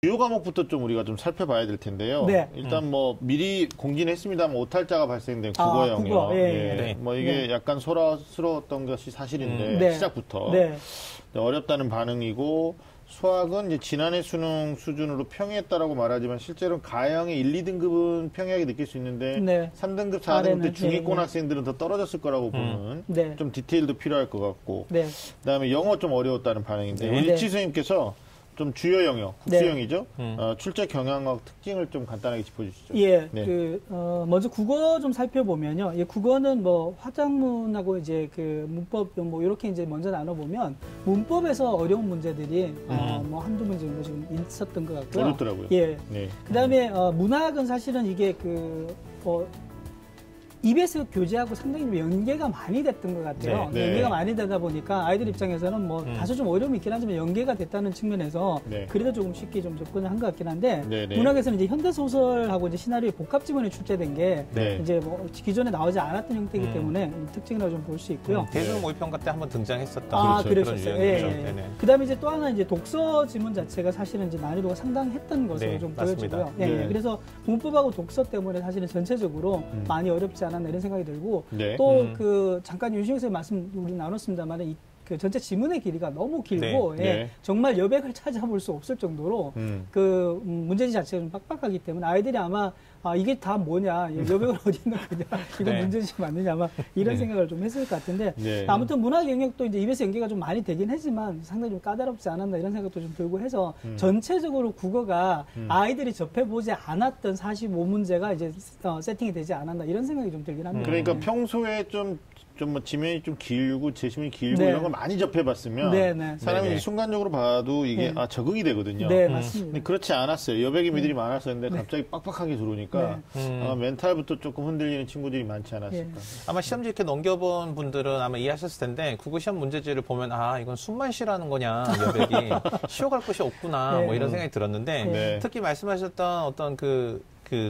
주요 과목부터 좀 우리가 좀 살펴봐야 될 텐데요. 네. 일단 뭐 미리 공지는 했습니다만 오탈자가 발생된 국어 영역. 국어, 예, 예. 네. 뭐 이게 네. 약간 소란스러웠던 것이 사실인데 네. 시작부터 네. 어렵다는 반응이고 수학은 이제 지난해 수능 수준으로 평이했다라고 말하지만 실제로는 가형의 1, 2등급은 평이하게 느낄 수 있는데 네. 3등급, 4등급 아래는, 때 중위권 네. 학생들은 더 떨어졌을 거라고 보는 네. 좀 디테일도 필요할 것 같고 네. 그다음에 영어 좀 어려웠다는 반응인데 네. 일치 선생님께서 좀 주요 영역, 네. 국수형이죠. 출제 경향과 특징을 좀 간단하게 짚어주시죠. 예, 네. 먼저 국어 좀 살펴보면요. 예, 국어는 뭐 화작문하고 이제 그 문법 뭐 이렇게 이제 먼저 나눠보면 문법에서 어려운 문제들이 뭐 한두 문제 정도 지금 있었던 것 같고요. 어렵더라고요. 예. 네. 그다음에 문학은 사실은 이게 EBS 교재하고 상당히 좀 연계가 많이 됐던 것 같아요. 네. 연계가 많이 되다 보니까 아이들 입장에서는 뭐 다소 좀 어려움이 있긴 하지만 연계가 됐다는 측면에서 네. 그래도 조금 쉽게 좀 접근을 한 것 같긴 한데 네, 네. 문학에서는 이제 현대소설하고 이제 시나리오 복합 지문이 출제된 게 네. 이제 뭐 기존에 나오지 않았던 형태이기 때문에 특징이라고 좀 볼 수 있고요. 대중 모의평가 때 한번 등장했었던 그렇죠. 그러셨어요. 그런 예, 유형이죠. 예. 네네. 그다음에 이제 또 하나 이제 독서 지문 자체가 사실은 이제 난이도가 상당했던 것으로 네, 좀 맞습니다. 보여지고요. 예, 네. 예. 그래서 문법하고 독서 때문에 사실은 전체적으로 많이 어렵지 않았나 이런 생각이 들고 네. 또 그 잠깐 윤시영 선생님 말씀 우리 나눴습니다만 그 전체 지문의 길이가 너무 길고 네. 예, 네. 정말 여백을 찾아볼 수 없을 정도로 그 문제지 자체가 좀 빡빡하기 때문에 아이들이 아마 이게 다 뭐냐 여백은 어디 있는 거냐 이거 네. 문제지 맞느냐 아마 이런 네. 생각을 좀 했을 것 같은데 네. 아무튼 문학 영역도 이제 EBS 연계가 좀 많이 되긴 하지만 상당히 좀 까다롭지 않았나 이런 생각도 좀 들고 해서 전체적으로 국어가 아이들이 접해보지 않았던 45문제가 이제 세팅이 되지 않았나 이런 생각이 좀 들긴 합니다. 그러니까 평소에 좀 뭐 지면이 좀 길고 재심이 길고 네. 이런 걸 많이 접해봤으면 네, 네. 사람이 네. 순간적으로 봐도 이게 네. 적응이 되거든요. 네, 근데 맞습니다. 그렇지 않았어요. 여백의 미들이 많았었는데 갑자기 빡빡하게 들어오니까 멘탈부터 조금 흔들리는 친구들이 많지 않았을까. 아마 시험지 이렇게 넘겨본 분들은 아마 이해하셨을 텐데 국어 시험 문제지를 보면 이건 숨만 쉬라는 거냐 여백이 쉬어갈 곳이 없구나 네. 뭐 이런 생각이 들었는데 네. 특히 말씀하셨던 어떤 그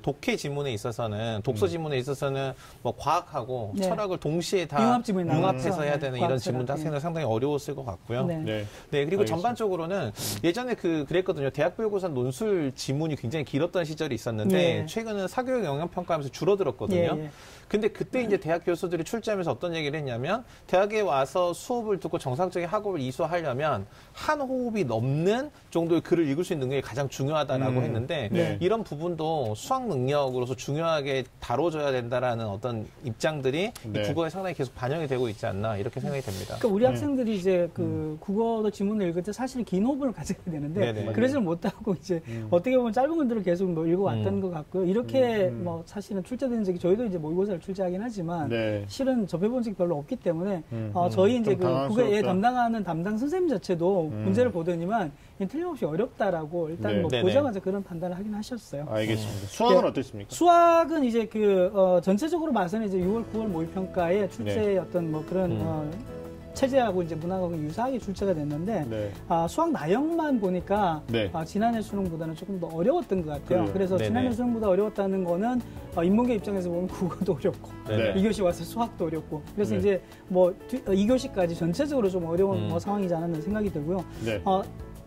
독해 지문에 있어서는 독서 지문에 있어서는 뭐 과학하고 네. 철학을 동시에 다 융합 지문이 융합해서 나왔죠. 해야 네. 되는 과학, 이런 철학. 지문도 학생들 상당히 어려웠을 것 같고요. 네. 네. 네, 그리고 알겠습니다. 전반적으로는 예전에 그랬거든요. 대학교육고사 논술 지문이 굉장히 길었던 시절이 있었는데 네. 최근은 사교육 영향평가하면서 줄어들었거든요. 예, 예. 근데 그때 이제 대학 교수들이 출제하면서 어떤 얘기를 했냐면 대학에 와서 수업을 듣고 정상적인 학업을 이수하려면 한 호흡이 넘는 정도의 글을 읽을 수 있는 게 가장 중요하다라고 했는데 네. 이런 부분도 수학 능력으로서 중요하게 다뤄져야 된다라는 어떤 입장들이 네. 이 국어에 상당히 계속 반영이 되고 있지 않나 이렇게 생각이 됩니다. 그러니까 우리 학생들이 이제 그 국어도 지문을 읽을 때 사실 긴 호흡을 가져야 되는데 네네. 그러지를 못하고 이제 어떻게 보면 짧은 글들을 계속 뭐 읽어왔던 것 같고요. 이렇게 뭐 사실은 출제된 적이 저희도 이제 모의고사를 출제하긴 하지만 네. 실은 접해본 적이 별로 없기 때문에 저희 이제 좀 그 국어에 당황스럽다. 담당하는 담당 선생님 자체도 문제를 보더니만 이게 틀림없이 어렵다라고 일단 네. 뭐 네네. 보자마자 그런 판단을 하긴 하셨어요. 알겠습니다. 수학은 네. 어땠습니까? 수학은 이제 전체적으로 봐서는 이제 6월, 9월 모의평가에 출제의 어떤 뭐 그런 체제하고 이제 문학하고 유사하게 출제가 됐는데 네. 수학 나형만 보니까 네. 지난해 수능보다는 조금 더 어려웠던 것 같아요. 그래요. 그래서 네네. 지난해 수능보다 어려웠다는 거는 인문계 입장에서 보면 국어도 어렵고 네. 2교시 와서 수학도 어렵고 그래서 네. 이제 뭐 2교시까지 전체적으로 좀 어려운 뭐 상황이지 않았나 생각이 들고요. 네.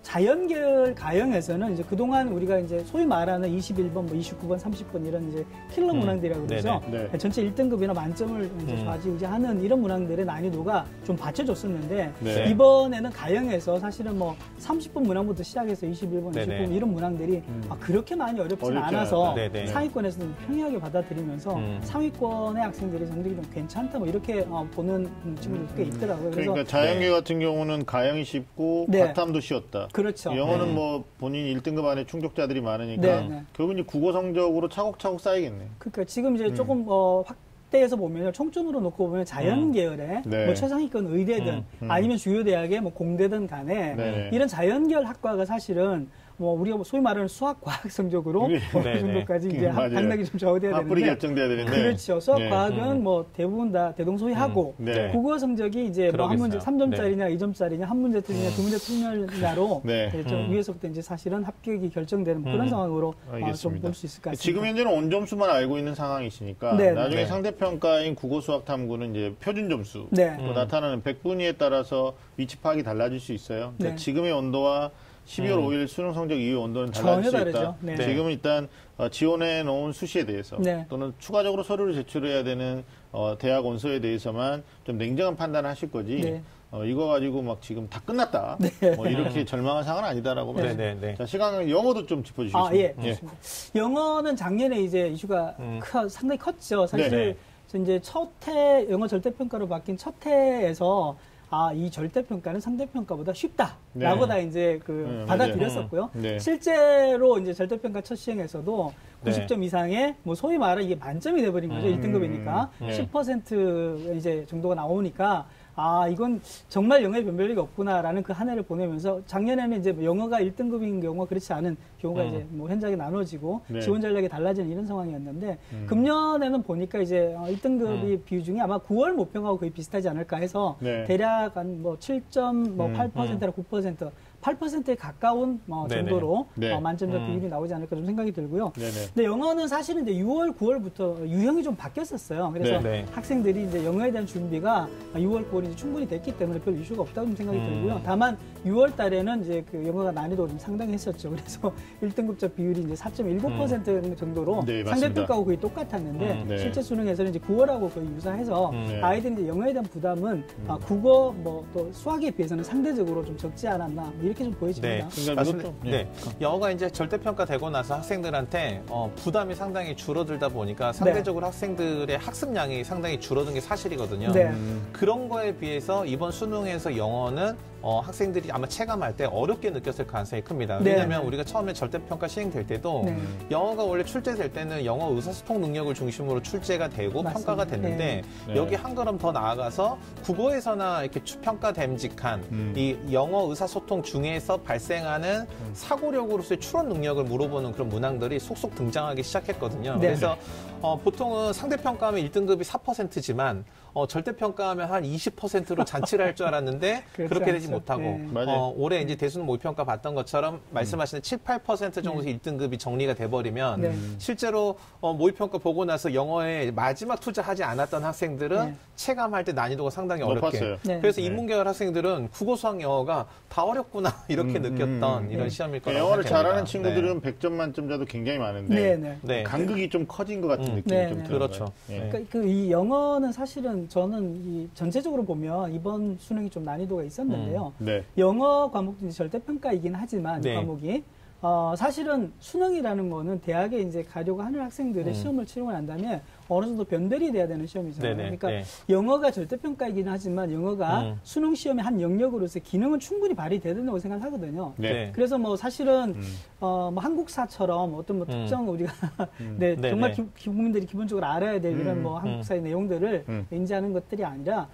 자연계열 가형에서는 이제 그동안 우리가 이제 소위 말하는 21번, 뭐 29번, 30번 이런 이제 킬러 문항들이라고 그러죠. 네네. 네. 전체 1등급이나 만점을 이제 좌지우지하는 이런 문항들의 난이도가 좀 받쳐줬었는데 네. 이번에는 가형에서 사실은 뭐 30번 문항부터 시작해서 21번, 네네. 29번 이런 문항들이 그렇게 많이 어렵지는 어렵지 않아서 않았다. 네네. 상위권에서는 평이하게 받아들이면서 상위권의 학생들이 성적이 좀 괜찮다 뭐 이렇게 보는 친구들도 꽤 있더라고요. 그래서 그러니까 자연계 같은 경우는 가형이 쉽고 네. 바탐도 쉬웠다. 그렇죠. 영어는 뭐 본인 1등급 안에 충족자들이 많으니까 네, 네. 결국 이제 국어 성적으로 차곡차곡 쌓이겠네. 그러니까 지금 이제 조금 확대해서 보면요, 총점으로 놓고 보면 자연 계열에 네. 뭐 최상위권 의대든 아니면 주요 대학의 뭐 공대든 간에 네네. 이런 자연계열 학과가 사실은 뭐 우리가 소위 말하는 수학 과학 성적으로 어느 네네. 정도까지 이제 맞아요. 당락이 좀 좌우돼야 합불이 되는데 결정돼야 되는데. 그렇죠. 수학 네. 과학은 뭐 대부분 다 대동소이하고 네. 국어 성적이 이제 뭐 한 문제 그러겠어요. 3점짜리냐 2점짜리냐 한 문제 틀리냐 두 문제 틀리냐로 네. 위에서부터 이제 사실은 합격이 결정되는 그런 상황으로 좀 알겠습니다. 볼 수 있을 것 같습니다. 지금 현재는 온점수만 알고 있는 상황이시니까 네, 나중에 네. 상대평가인 국어 수학 탐구는 이제 표준 점수 네. 나타나는 백분위에 따라서 위치 파악이 달라질 수 있어요. 그러니까 네. 지금의 온도와 12월 5일 수능 성적 이후 온도는 전혀 달라질 수 다르죠. 있다. 네. 지금은 일단 지원해 놓은 수시에 대해서 네. 또는 추가적으로 서류를 제출해야 되는 대학 원서에 대해서만 좀 냉정한 판단을 하실 거지. 네. 이거 가지고 막 지금 다 끝났다. 뭐 이렇게 절망한 상황은 아니다라고 네, 말씀드립니다. 네, 네. 자, 시간 영어도 좀 짚어주시겠습니까? 아, 예. 좋습니다. 영어는 작년에 이제 이슈가 상당히 컸죠. 사실 네. 이제 첫 해 영어 절대평가로 바뀐 첫 해에서 이 절대평가는 상대평가보다 쉽다라고 네. 다 이제 받아들였었고요. 네. 실제로 이제 절대평가 첫 시행에서도 네. 90점 이상의 뭐 소위 말해 이게 만점이 돼버린 거죠. 1등급이니까 네. 10% 이제 정도가 나오니까 이건 정말 영어에 변별력이 없구나라는 그 한 해를 보내면서 작년에는 이제 영어가 1등급인 경우가 그렇지 않은 경우가 이제 뭐 현장에 나눠지고 네. 지원 전략이 달라지는 이런 상황이었는데 금년에는 보니까 이제 1등급이 비율 중에 아마 9월 모평하고 거의 비슷하지 않을까 해서 네. 대략 한 뭐 7.8%나 9% 8%에 가까운 정도로 네. 만점자 비율이 나오지 않을까 좀 생각이 들고요. 네네. 근데 영어는 사실은 이제 6월, 9월부터 유형이 좀 바뀌었었어요. 그래서 네. 학생들이 이제 영어에 대한 준비가 6월, 9월이 이제 충분히 됐기 때문에 별 이슈가 없다고 좀 생각이 들고요. 다만 6월 달에는 이제 그 영어가 난이도가 좀 상당히 했었죠. 그래서 1등급자 비율이 이제 4.19% 정도로 네, 맞습니다. 상대평가하고 거의 똑같았는데 네. 실제 수능에서는 이제 9월하고 거의 유사해서 네. 아이들이 이제 영어에 대한 부담은 국어 뭐 또 수학에 비해서는 상대적으로 좀 적지 않았나 뭐 이렇게 좀 보여집니다. 그러니까 맞습니다. 이것도, 네. 영어가 이제 절대평가 되고 나서 학생들한테 부담이 상당히 줄어들다 보니까 상대적으로 학생들의 학습량이 상당히 줄어든 게 사실이거든요. 네. 그런 거에 비해서 이번 수능에서 영어는 학생들이 아마 체감할 때 어렵게 느꼈을 가능성이 큽니다. 네. 왜냐하면 우리가 처음에 절대평가 시행될 때도 네. 영어가 원래 출제될 때는 영어 의사소통 능력을 중심으로 출제가 되고 맞습니다. 평가가 됐는데 네. 여기 한 걸음 더 나아가서 국어에서나 이렇게 평가됨직한 이 영어 의사소통 중에서 발생하는 사고력으로서의 추론 능력을 물어보는 그런 문항들이 속속 등장하기 시작했거든요. 네. 그래서 보통은 상대평가하면 1등급이 4%지만 절대평가하면 한 20%로 잔치를 할 줄 알았는데 그렇지 그렇게 되지 않죠. 못하고 네. 맞아요. 올해 이제 대수능 모의평가 봤던 것처럼 말씀하시는 7, 8% 정도에서 1등급이 정리가 돼버리면 네. 실제로 모의평가 보고 나서 영어에 마지막 투자하지 않았던 학생들은 네. 체감할 때 난이도가 상당히 어렵게. 높았어요. 네. 그래서 네. 인문계열 학생들은 국어, 수학, 영어가 다 어렵구나 이렇게 느꼈던 이런 시험일 거라고 영어를 생각합니다. 잘하는 네. 친구들은 100점 만점자도 굉장히 많은데 네, 네. 네. 간극이 좀 커진 것 같은 느낌이 네, 좀 네. 들어요. 그렇죠. 예. 그러니까 이 영어는 사실은 저는 이 전체적으로 보면 이번 수능이 좀 난이도가 있었는데요. 네. 영어 과목도 이제 절대평가이긴 하지만 네. 이 과목이 사실은 수능이라는 거는 대학에 이제 가려고 하는 학생들의 시험을 치르고 난 다음에 어느 정도 변별이 돼야 되는 시험이잖아요. 네네, 그러니까 네. 영어가 절대평가이긴 하지만 영어가 수능 시험의 한 영역으로서 기능은 충분히 발휘돼야 된다고 생각하거든요. 네. 그래서 뭐 사실은 뭐 한국사처럼 어떤 뭐 특정 우리가 네, 네, 정말 네. 국민들이 기본적으로 알아야 될 이런 뭐 한국사의 내용들을 인지하는 것들이 아니라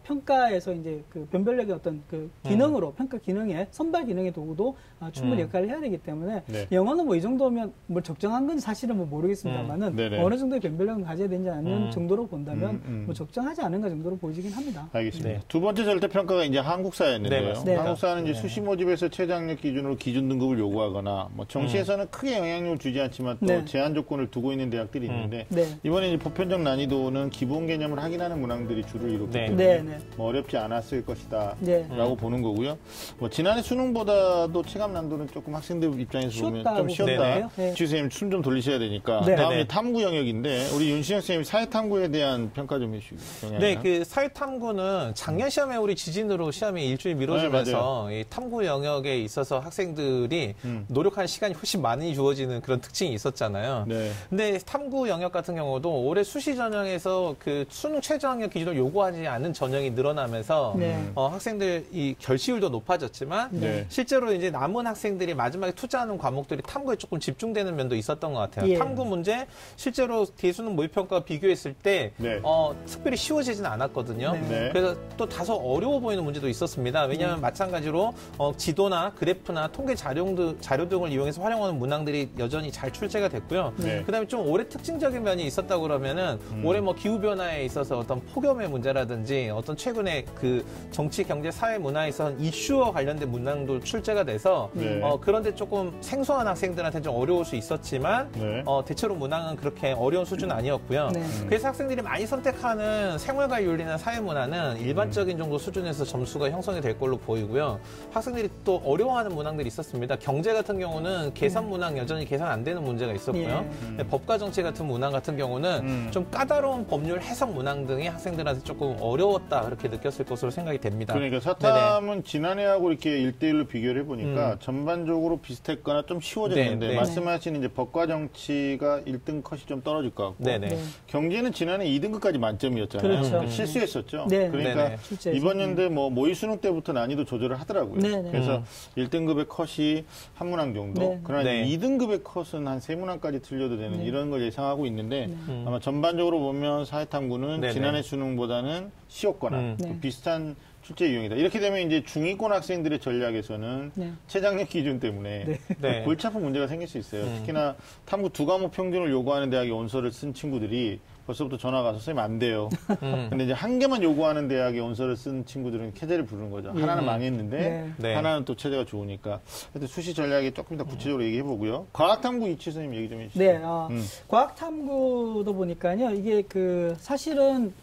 평가에서 이제 그 변별력의 어떤 그 기능으로 평가 기능의 선발 기능의 도구도 충분히 역할을 해야 되기 때문에 네. 영어는 뭐 이 정도면 뭐 적정한 건 사실은 뭐 모르겠습니다만은 네네. 어느 정도의 변별력은 가져야 되지 않는 정도로 본다면 음. 뭐 적정하지 않은가 정도로 보이긴 합니다. 알겠습니다. 네. 두 번째 절대평가가 이제 네, 한국사였는데요. 맞습니다. 한국사는 이제 수시 모집에서 최저학력 기준으로 기준 등급을 요구하거나 뭐 정시에서는 크게 영향력을 주지 않지만 또 네. 제한 조건을 두고 있는 대학들이 있는데 네. 이번에 이제 보편적 난이도는 기본 개념을 확인하는 문항들이 주를 이뤘기 네. 때문에 네, 네. 뭐 어렵지 않았을 것이다 네. 라고 보는 거고요. 뭐 지난해 수능보다도 체감 난도는 조금 학생들 입장에서 보면 쉬웠다고 좀 쉬웠다. 보네요. 네. 주선생님 숨 좀 돌리셔야 되니까 네. 다음에 네. 탐구 영역인데 우리 윤신영 선생님 사회탐구에 대한 평가 좀 해주시고요. 네, 그 사회탐구는 작년 시험에 우리 지진으로 시험이 일주일 미뤄지면서 이 탐구 영역에 있어서 학생들이 노력하는 시간이 훨씬 많이 주어지는 그런 특징이 있었잖아요. 네. 근데 탐구 영역 같은 경우도 올해 수시 전형에서 그 수능 최저학력 기준을 요구하지 않은 전형이 늘어나면서 네. 학생들 이 결시율도 높아졌지만 네. 실제로 이제 남은 학생들이 마지막에 투자하는 과목들이 탐구에 조금 집중되는 면도 있었던 것 같아요. 예. 탐구 문제 실제로 대수능 모의평가 비교했을 때 네. 특별히 쉬워지지는 않았거든요. 네. 네. 그래서 또 다소 어려워 보이는 문제도 있었습니다. 왜냐하면 마찬가지로 지도나 그래프나 통계 자료 등을 이용해서 활용하는 문항들이 여전히 잘 출제가 됐고요. 네. 그다음에 좀 올해 특징적인 면이 있었다고 그러면은 올해 뭐 기후 변화에 있어서 어떤 폭염의 문제라든지 어떤 최근에 그 정치, 경제, 사회, 문화에서 이슈와 관련된 문항도 출제가 돼서 네. 그런데 조금 생소한 학생들한테 좀 어려울 수 있었지만 네. 대체로 문항은 그렇게 어려운 수준은 아니었고 있고요. 네. 그래서 학생들이 많이 선택하는 생활과 윤리나 사회문화는 일반적인 정도 수준에서 점수가 형성이 될 걸로 보이고요. 학생들이 또 어려워하는 문항들이 있었습니다. 경제 같은 경우는 계산 문항 여전히 계산 안 되는 문제가 있었고요. 예. 법과 정치 같은 문항 같은 경우는 좀 까다로운 법률 해석 문항 등이 학생들한테 조금 어려웠다 그렇게 느꼈을 것으로 생각이 됩니다. 그러니까 사탐은 지난해하고 이렇게 1대1로 비교를 해보니까 전반적으로 비슷했거나 좀 쉬워졌는데 네, 네. 말씀하신 이제 법과 정치가 1등 컷이 좀 떨어질 것 같고 네네. 네. 경제는 지난해 2등급까지 만점이었잖아요. 그렇죠. 그러니까 실수했었죠. 네. 그러니까 네네. 실제에서. 이번 연도에 뭐 모의 수능 때부터 난이도 조절을 하더라고요. 네네. 그래서 1등급의 컷이 한 문항 정도, 네. 그러나 네. 2등급의 컷은 한 3문항까지 틀려도 되는 네. 이런 걸 예상하고 있는데 아마 전반적으로 보면 사회탐구는 네네. 지난해 수능보다는 쉬웠거나 네. 비슷한 출제 유형이다. 이렇게 되면 이제 중위권 학생들의 전략에서는 네. 최장력 기준 때문에 네. 골치 아픈 문제가 생길 수 있어요. 특히나 탐구 2과목 평균을 요구하는 대학에 원서를 쓴 친구들이 벌써부터 전화가 와서 선생님 안 돼요. 근데 이제 한 개만 요구하는 대학에 원서를 쓴 친구들은 캐제를 부르는 거죠. 하나는 망했는데 네. 네. 하나는 또 체제가 좋으니까. 하여튼 수시 전략이 조금 더 구체적으로 얘기해 보고요. 과학탐구 이치 선생님 얘기 좀 해주시죠. 네, 과학탐구도 보니까요, 이게 사실은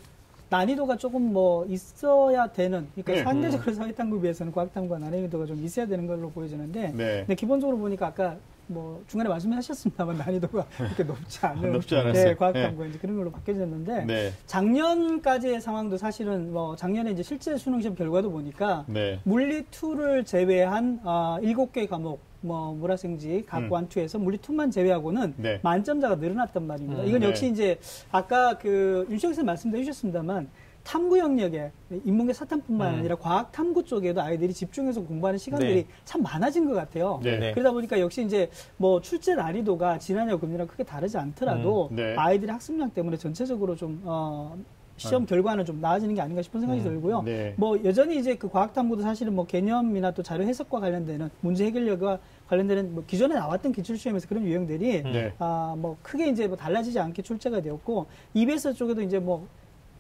난이도가 조금 뭐 있어야 되는, 그러니까 네. 상대적으로 사회탐구 비해서는 과학탐구가 난이도가 좀 있어야 되는 걸로 보여지는데, 네. 근데 기본적으로 보니까 아까 뭐 중간에 말씀하셨습니다만 난이도가 그렇게 높지 않은 높지 않았어요. 네, 과학탐구가 이제 그런 걸로 바뀌어졌는데, 네. 작년까지의 상황도 사실은 뭐 작년에 이제 실제 수능 시험 결과도 보니까 네. 물리 2를 제외한 7개 과목 뭐 물화생지 각 완투에서 물리 2만 제외하고는 네. 만점자가 늘어났단 말입니다. 이건 네. 역시 이제 아까 윤시영 선생님 말씀도 해주셨습니다만 탐구 영역에 인문계 사탐뿐만 아니라 과학 탐구 쪽에도 아이들이 집중해서 공부하는 시간들이 네. 참 많아진 것 같아요. 네. 네. 그러다 보니까 역시 이제 뭐 출제 난이도가 지난해와 금년이랑 크게 다르지 않더라도 네. 아이들의 학습량 때문에 전체적으로 좀 시험 결과는 좀 나아지는 게 아닌가 싶은 생각이 들고요. 네. 뭐 여전히 이제 그 과학 탐구도 사실은 뭐 개념이나 또 자료 해석과 관련되는 문제 해결력과 관련되는 뭐 기존에 나왔던 기출 시험에서 그런 유형들이 네. 뭐 크게 이제 뭐 달라지지 않게 출제가 되었고 EBS 쪽에도 이제 뭐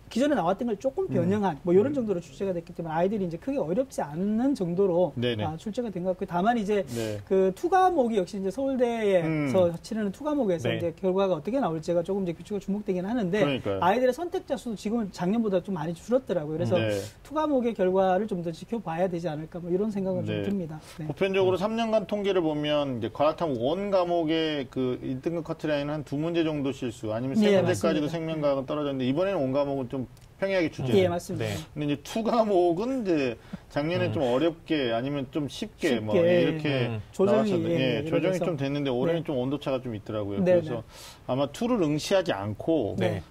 기존에 나왔던 걸 조금 변형한 뭐 이런 정도로 출제가 됐기 때문에 아이들이 이제 크게 어렵지 않는 정도로 네네. 출제가 된 것 같고 다만 이제 네. 그 투과목이 역시 이제 서울대에서 치르는 투과목에서 네. 이제 결과가 어떻게 나올지가 조금 이제 규칙가 주목되긴 하는데 그러니까요. 아이들의 선택자 수도 지금은 작년보다 좀 많이 줄었더라고요. 그래서 네. 투과목의 결과를 좀 더 지켜봐야 되지 않을까 뭐 이런 생각은 네. 좀 듭니다. 네. 보편적으로 3년간 통계를 보면 이제 과학탐구 원 과목의 그 1등급 커트라인은 한 2문제 정도 실수 아니면 네, 3문제까지도 맞습니다. 생명과학은 떨어졌는데 이번에는 원 과목은 좀 평이하게 출제. 예, 맞습니다. 네. 근데 이제 2과목은 이제 작년에 좀 어렵게 아니면 좀 쉽게 뭐 쉽게, 이렇게 조정이, 나왔었는데 예, 조정이 이루어져서. 좀 됐는데 올해는 네. 좀 온도차가 좀 있더라고요. 네, 그래서 네. 아마 2를 응시하지 않고 네.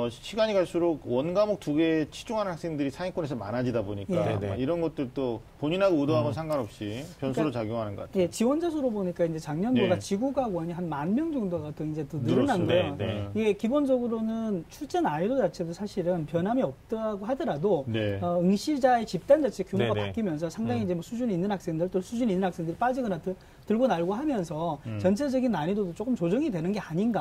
시간이 갈수록 원 과목 2개에 치중하는 학생들이 상위권에서 많아지다 보니까 예. 네, 네. 아마 이런 것들도 본인하고 의도하고는 상관없이 변수로 작용하는 것 같아요. 예, 지원자 수로 보니까 이제 작년보다 네. 지구과학 원이 한 10,000명 정도가 더 이제 더 늘었어요. 늘어난데요. 네, 이게 기본적으로는 출제 난이도 자체도 사실은 변함이 없다고 하더라도 네. 응시자의 집단 자체 규모가 네, 네. 바뀌면서 상당히 이제 뭐 수준이 있는 학생들 또 수준이 있는 학생들이 빠지거나 들고 날고 하면서 전체적인 난이도도 조금 조정이 되는 게 아닌가